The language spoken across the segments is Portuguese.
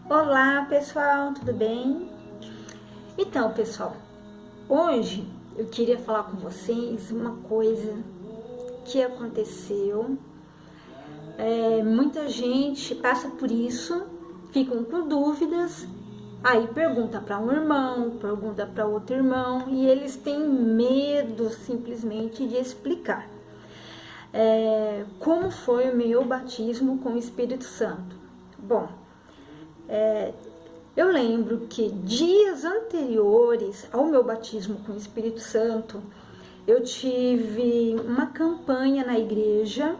Olá pessoal, tudo bem? Então pessoal, hoje eu queria falar com vocês uma coisa que aconteceu. Muita gente passa por isso, ficam com dúvidas, aí pergunta para um irmão, pergunta para outro irmão e eles têm medo simplesmente de explicar. Como foi o meu batismo com o Espírito Santo? Bom, eu lembro que dias anteriores ao meu batismo com o Espírito Santo, eu tive uma campanha na igreja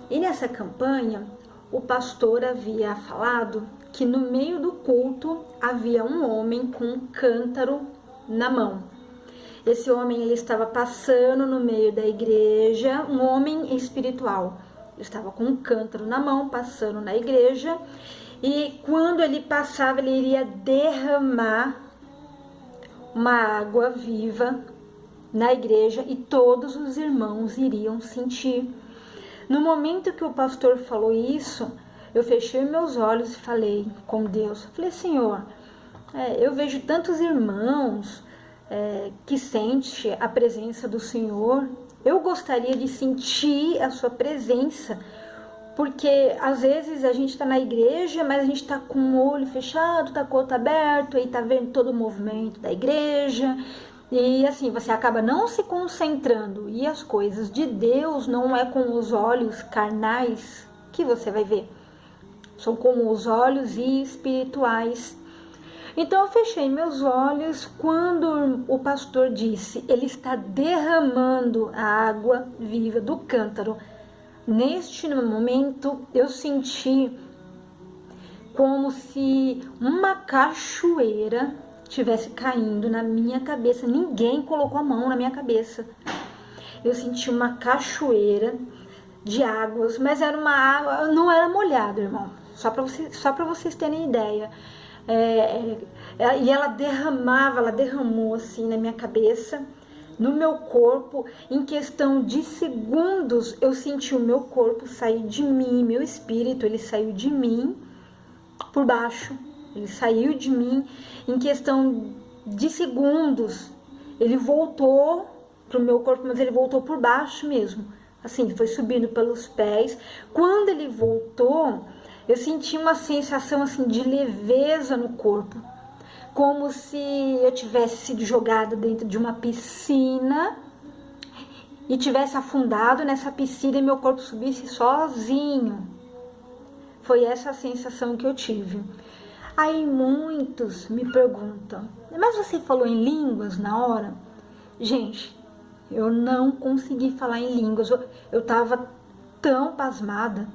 e nessa campanha o pastor havia falado que no meio do culto havia um homem com um cântaro na mão. Esse homem ele estava passando no meio da igreja, um homem espiritual. Ele estava com um cântaro na mão, passando na igreja. E quando ele passava, ele iria derramar uma água viva na igreja e todos os irmãos iriam sentir. No momento que o pastor falou isso, eu fechei meus olhos e falei com Deus. Falei, Senhor, eu vejo tantos irmãos que sentem a presença do Senhor. Eu gostaria de sentir a sua presença. Porque às vezes a gente está na igreja, mas a gente está com o olho fechado, está com o outro aberto, aí está vendo todo o movimento da igreja. E assim, você acaba não se concentrando. E as coisas de Deus não é com os olhos carnais que você vai ver. São com os olhos espirituais. Então eu fechei meus olhos quando o pastor disse, ele está derramando a água viva do cântaro. Neste momento, eu senti como se uma cachoeira estivesse caindo na minha cabeça. Ninguém colocou a mão na minha cabeça. Eu senti uma cachoeira de águas, mas era uma água, não era molhada, irmão. Só para vocês terem ideia. E ela derramou assim na minha cabeça. No meu corpo, em questão de segundos, eu senti o meu corpo sair de mim, meu espírito, ele saiu de mim por baixo, ele saiu de mim, em questão de segundos, ele voltou pro meu corpo, mas ele voltou por baixo mesmo, assim, foi subindo pelos pés. Quando ele voltou, eu senti uma sensação assim de leveza no corpo, como se eu tivesse sido jogada dentro de uma piscina e tivesse afundado nessa piscina e meu corpo subisse sozinho. Foi essa a sensação que eu tive. Aí muitos me perguntam, mas você falou em línguas na hora? Gente, eu não consegui falar em línguas, eu tava tão pasmada.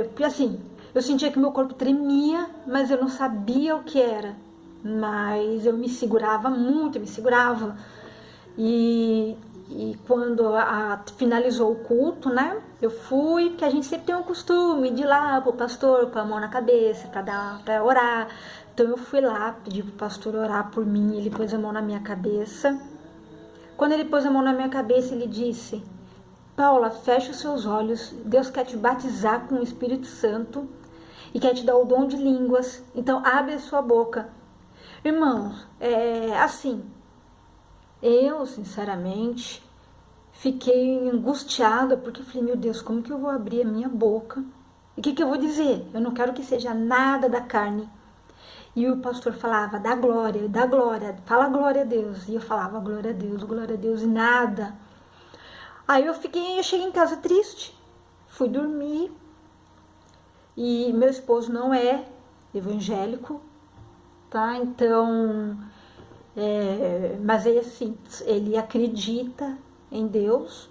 Porque assim, eu sentia que meu corpo tremia, mas eu não sabia o que era. Mas eu me segurava muito, E quando finalizou o culto, né? Eu fui, porque a gente sempre tem um costume de ir lá pro pastor, com a mão na cabeça, pra orar. Então eu fui lá, pedi pro pastor orar por mim, ele pôs a mão na minha cabeça. Quando ele pôs a mão na minha cabeça, ele disse, Paula, fecha os seus olhos, Deus quer te batizar com o Espírito Santo e quer te dar o dom de línguas, então abre a sua boca. Irmãos, assim, eu sinceramente fiquei angustiada porque falei, meu Deus, como que eu vou abrir a minha boca? E o que eu vou dizer? Eu não quero que seja nada da carne. E o pastor falava, dá glória, fala glória a Deus. E eu falava, glória a Deus, e nada. Aí eu cheguei em casa triste, fui dormir, e meu esposo não é evangélico, tá? Então, mas ele assim, ele acredita em Deus,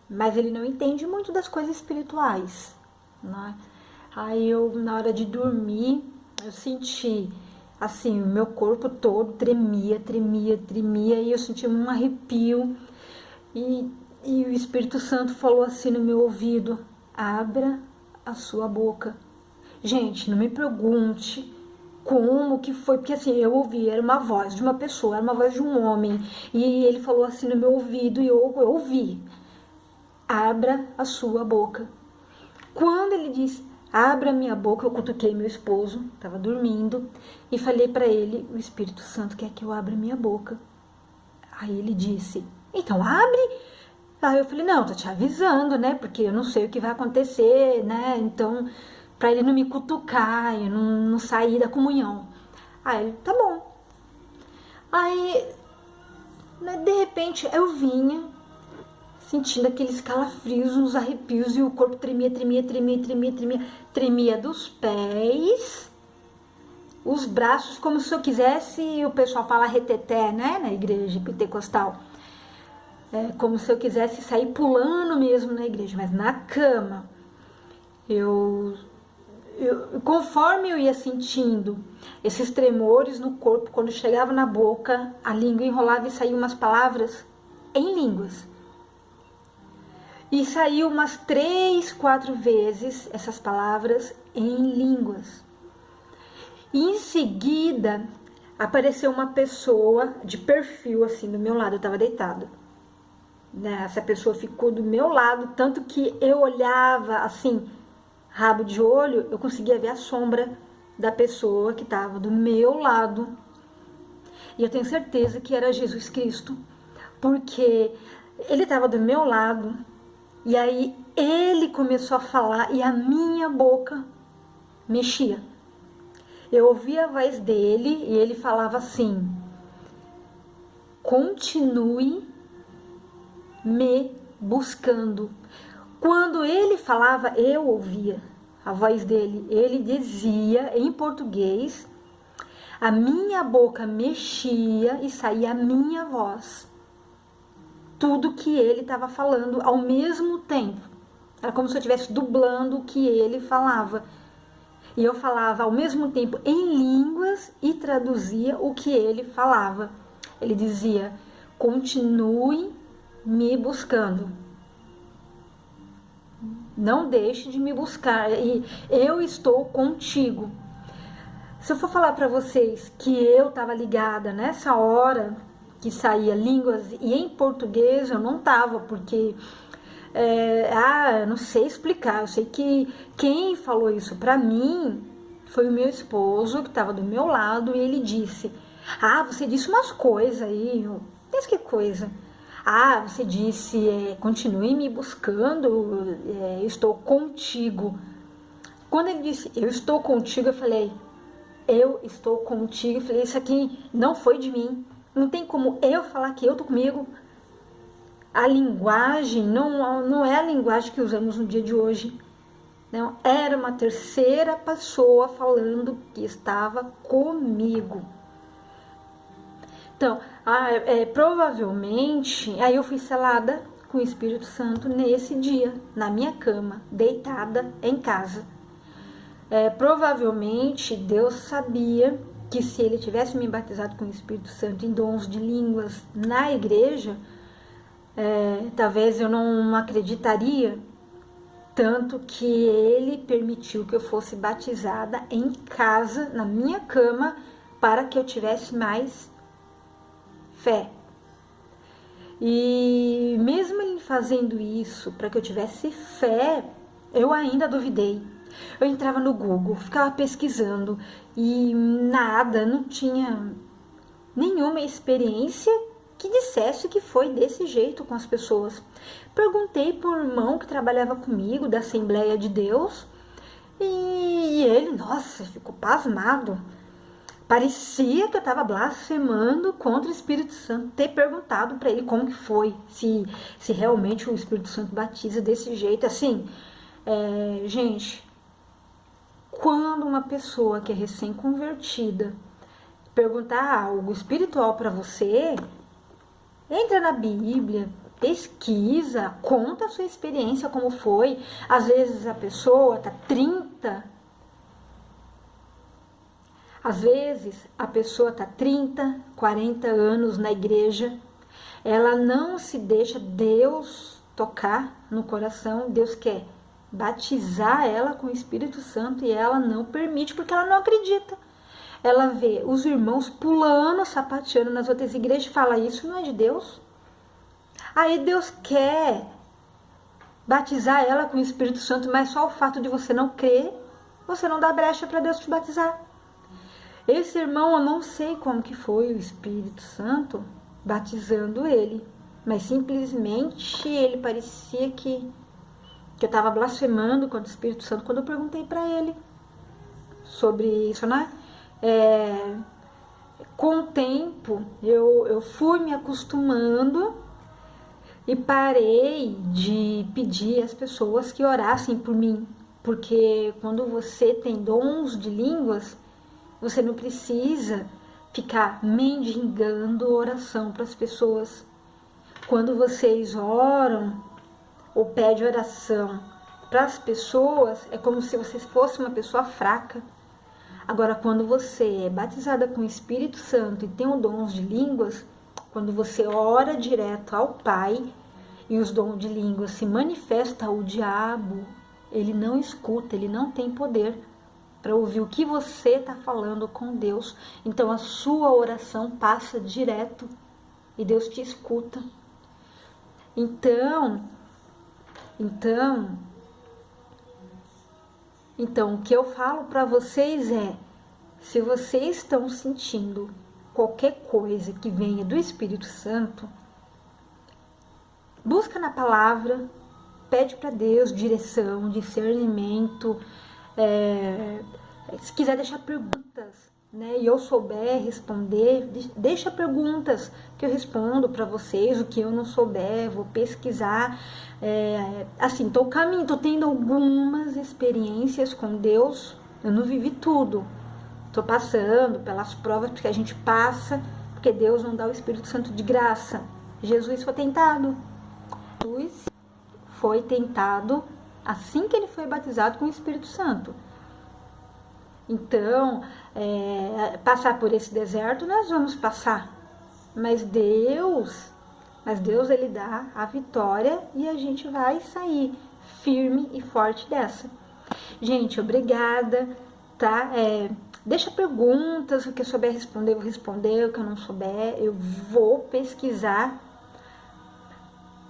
mas ele não entende muito das coisas espirituais, né? Aí eu, na hora de dormir, eu senti, assim, o meu corpo todo tremia, e eu senti um arrepio, e o Espírito Santo falou assim no meu ouvido, abra a sua boca. Gente, não me pergunte como que foi, porque assim, eu ouvi, era uma voz de uma pessoa, era uma voz de um homem, e ele falou assim no meu ouvido, e eu ouvi, abra a sua boca. Quando ele disse, abra minha boca. Eu cutuquei meu esposo, estava dormindo, e falei para ele, o Espírito Santo quer que eu abra minha boca. Aí ele disse, então abre. Aí eu falei, não, tô te avisando, né, porque eu não sei o que vai acontecer, né, então, para ele não me cutucar, eu não sair da comunhão. Aí ele, tá bom. Aí, né, de repente, eu vinha sentindo aqueles calafrios, uns arrepios, e o corpo tremia dos pés, os braços, como se eu quisesse, o pessoal fala reteté, né, na igreja pentecostal, como se eu quisesse sair pulando mesmo na igreja, mas na cama, conforme eu ia sentindo esses tremores no corpo, quando chegava na boca, a língua enrolava e saíam umas palavras em línguas. E saiu umas 3, 4 vezes essas palavras em línguas. E em seguida, apareceu uma pessoa de perfil assim do meu lado, eu estava deitado. Essa pessoa ficou do meu lado, tanto que eu olhava assim, rabo de olho, eu conseguia ver a sombra da pessoa que estava do meu lado. E eu tenho certeza que era Jesus Cristo, porque ele estava do meu lado, e aí ele começou a falar e a minha boca mexia. Eu ouvia a voz dele e ele falava assim, continue me buscando. Quando ele falava, eu ouvia a voz dele. Ele dizia em português, a minha boca mexia e saía a minha voz. Tudo que ele estava falando ao mesmo tempo. Era como se eu estivesse dublando o que ele falava. E eu falava ao mesmo tempo em línguas e traduzia o que ele falava. Ele dizia, continue me buscando. Não deixe de me buscar. E eu estou contigo. Se eu for falar para vocês que eu estava ligada nessa hora que saía línguas e em português eu não estava, porque eu não sei explicar. Eu sei que quem falou isso para mim foi o meu esposo, que estava do meu lado, e ele disse, você disse umas coisas aí. Mas que coisa? Você disse, continue me buscando, estou contigo. Quando ele disse, eu estou contigo, eu falei, eu estou contigo. Eu falei, isso aqui não foi de mim. Não tem como eu falar que eu tô comigo. A linguagem não é a linguagem que usamos no dia de hoje. Não, era uma terceira pessoa falando que estava comigo. Então, provavelmente, aí eu fui selada com o Espírito Santo nesse dia, na minha cama, deitada em casa. Provavelmente Deus sabia que se ele tivesse me batizado com o Espírito Santo em dons de línguas na igreja, talvez eu não acreditaria, tanto que ele permitiu que eu fosse batizada em casa, na minha cama, para que eu tivesse mais fé. E mesmo ele fazendo isso para que eu tivesse fé, eu ainda duvidei. Eu entrava no Google, ficava pesquisando e nada, não tinha nenhuma experiência que dissesse que foi desse jeito com as pessoas. Perguntei para um irmão que trabalhava comigo da Assembleia de Deus e ele, nossa, ficou pasmado. Parecia que eu estava blasfemando contra o Espírito Santo, ter perguntado para ele como que foi, se realmente o Espírito Santo batiza desse jeito. Assim, gente, quando uma pessoa que é recém-convertida perguntar algo espiritual para você, entra na Bíblia, pesquisa, conta a sua experiência, como foi. Às vezes a pessoa está 30 30, 40 anos na igreja, ela não se deixa Deus tocar no coração, Deus quer batizar ela com o Espírito Santo e ela não permite, porque ela não acredita. Ela vê os irmãos pulando, sapateando nas outras igrejas e fala, isso não é de Deus? Aí Deus quer batizar ela com o Espírito Santo, mas só o fato de você não crer você não dá brecha para Deus te batizar. Esse irmão, eu não sei como que foi o Espírito Santo batizando ele, mas simplesmente ele parecia que eu estava blasfemando contra o Espírito Santo quando eu perguntei para ele sobre isso, né? Com o tempo, eu fui me acostumando e parei de pedir às pessoas que orassem por mim, porque quando você tem dons de línguas, você não precisa ficar mendigando oração para as pessoas. Quando vocês oram ou pedem oração para as pessoas, é como se você fosse uma pessoa fraca. Agora, quando você é batizada com o Espírito Santo e tem os dons de línguas, quando você ora direto ao Pai e os dons de línguas se manifestam, o diabo, ele não escuta, ele não tem poder para ouvir o que você está falando com Deus. Então, a sua oração passa direto e Deus te escuta. Então, o que eu falo para vocês é, se vocês estão sentindo qualquer coisa que venha do Espírito Santo, busca na palavra, pede para Deus direção, discernimento, se quiser deixar perguntas, né, e eu souber responder, deixa perguntas que eu respondo para vocês. O que eu não souber, vou pesquisar. Assim, tô tendo algumas experiências com Deus, eu não vivi tudo, tô passando pelas provas que a gente passa, porque Deus não dá o Espírito Santo de graça. Jesus foi tentado assim que ele foi batizado com o Espírito Santo. Então, passar por esse deserto nós vamos passar, mas Deus ele dá a vitória e a gente vai sair firme e forte dessa. Gente, obrigada, tá? Deixa perguntas, o que eu souber responder, eu vou responder, o que eu não souber, eu vou pesquisar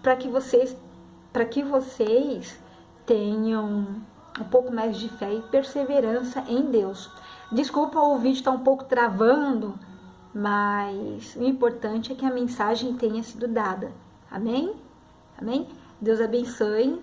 para que vocês tenham um pouco mais de fé e perseverança em Deus. Desculpa, o vídeo está um pouco travando, mas o importante é que a mensagem tenha sido dada. Amém? Amém? Deus abençoe.